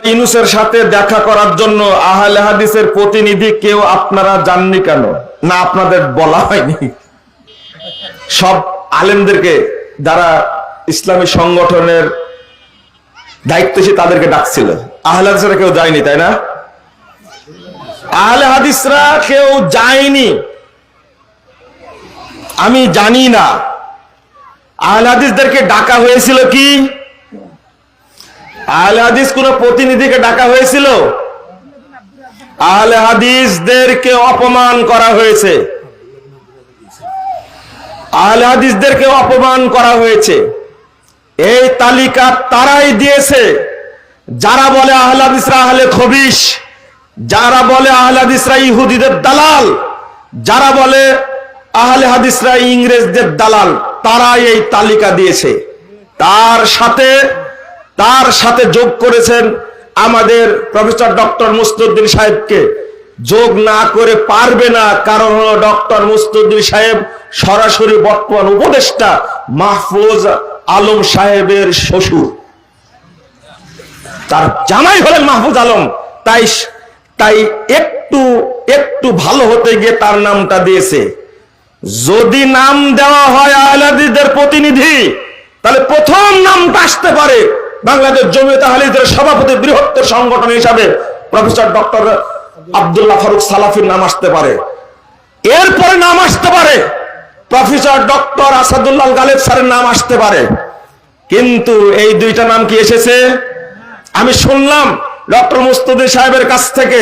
ইউনূসের সাথে দেখা করার জন্য আহলে হাদিসের প্রতিনিধি কেউ আপনারা যাননি কেন? না, আপনাদের বলা হয়নি? সব আলেমদেরকে, যারা ইসলামী সংগঠনের দায়িত্বশীল, তাদেরকে ডাকছিল। আহলে হাদিসরা কেউ যায়নি, তাই না? আহলে হাদিসরা কেউ যায়নি, আমি জানি না। আহলে হাদিসদেরকে ডাকা হয়েছিল কি? আহলে হাদিস কোন প্রতিনিধিকে ডাকা হয়েছিল? আহলে হাদিসদেরকে অপমান করা হয়েছে, আহলে হাদিসদেরকে অপমান করা হয়েছে। এই তালিকা তারাই দিয়েছে যারা বলে আহলে হাদিসরা আহলে খবিশ, যারা বলে আহলে হাদিসরা ইহুদিদের দালাল, যারা বলে আহলে হাদিসরা ইংরেজদের দালাল, তারাই এই তালিকা দিয়েছে। তার সাথে যোগ করেছেন আমাদের প্রফেসর ডক্টর মুস্তাউদ্দিন সাহেবকে। যোগ না করে পারবে না, কারণ হলো ডক্টর মুস্তাউদ্দিন সাহেব সরাসরি বর্তমান উপদেষ্টা মাহফুজ আলম সাহেবের শ্বশুর, তার জামাই হলেন মাহফুজ আলম। তাই একটু ভালো হতে গিয়ে তার নামটা দিয়েছে। যদি নাম দেওয়া হয় আহলে হাদিসদের প্রতিনিধি, তাহলে প্রথম নামটা আসতে পারে বাংলাদেশ জমিয়তে আহলে হাদিসের সভাপতি, বৃহত্তর সংগঠন হিসাবে প্রফেসর ডক্টর আব্দুল্লাহ ফারুক সালাফির নাম আসতে পারে। এরপরে নাম আসতে পারে প্রফেসর ডক্টর আসাদুল্লাহ গালেব স্যারের নাম আসতে পারে। কিন্তু এই দুইটা নাম কি এসেছে? আমি শুনলাম ডক্টর মুস্তাউদ্দিন সাহেবের কাছ থেকে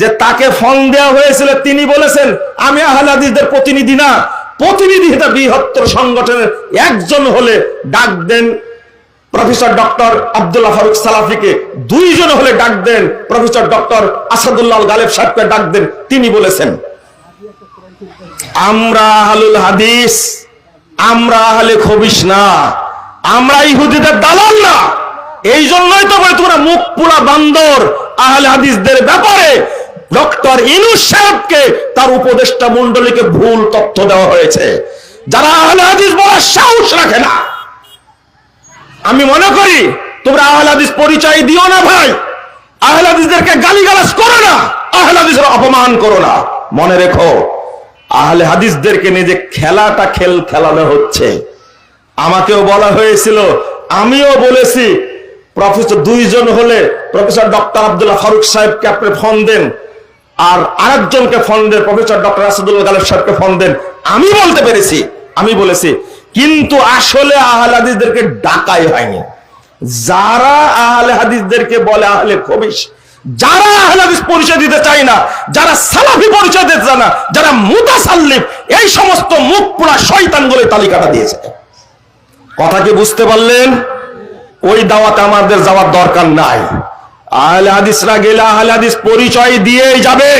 যে তাকে ফোন দেওয়া হয়েছিল, তিনি বলেছেন আমি আহলে হাদিসদের প্রতিনিধি না, প্রতিনিধি বৃহত্তর সংগঠনের একজন হলে ডাক দেন প্রফেসর ডক্টর আব্দুল্লাহ ফারুক সালাফিকে, দুইজন হলে ডাক দেন প্রফেসর ডক্টর আসাদুল্লাহ গালেব সাহেবকে ডাক দেন। তিনি বলেছেন আমরা আহলুল হাদিস, আমরা আহলে খবিশ না, আমরা ইহুদিদের দালাল না। এই জন্যই তো বলে তোমরা মুখ পুরা বান্দর। আহলে হাদিসদের ব্যাপারে ডক্টর ইউনূস সাহেবকে, তার উপদেষ্টা মণ্ডলীকে ভুল তথ্য দেওয়া হয়েছে। যারা আহলে হাদিস বলার সাহস রাখে না, আমি মনে করি তোমরা আহলে হাদিস পরিচয় দিও না ভাই। আহলে হাদিসদেরকে গালিগালাজ করো না, আহলে হাদিসের অপমান করো না। মনে রেখো, আহলে হাদিসদেরকে নিয়ে যে খেলাটা খেলানো হচ্ছে, আমাকেও বলা হয়েছিল, আমিও বলেছি প্রফেসর দুইজন হলে প্রফেসর ডক্টর আব্দুল্লাহ ফারুক সাহেবকে আপনি ফোন দেন, আর আরেকজনকে ফোন দেন প্রফেসর ডক্টর আসাদুল্লাহ গালেব সাহেবকে ফোন দেন। আমি বলতে পেরেছি, আমি বলেছি, কিন্তু আসলে আহলে হাদিসদেরকে ডাকাই হয়নি। যারা আহলে হাদিসদেরকে বলে আহলে খবিশ, যারা আহলে হাদিস পরিচয় দিতে চায় না, যারা সালাফি পরিচয় দিতে চায় না, যারা মুতাসাল্লিফ, এই সমস্ত মুখ পোড়া শয়তানগুলো তালিকাটা দিয়েছে। কথা কি বুঝতে পারলেন? ওই দাওয়াতে আমাদের যাওয়ার দরকার নাই। আহলে হাদিসরা গেলে আহলে হাদিস পরিচয় দিয়েই যাবে।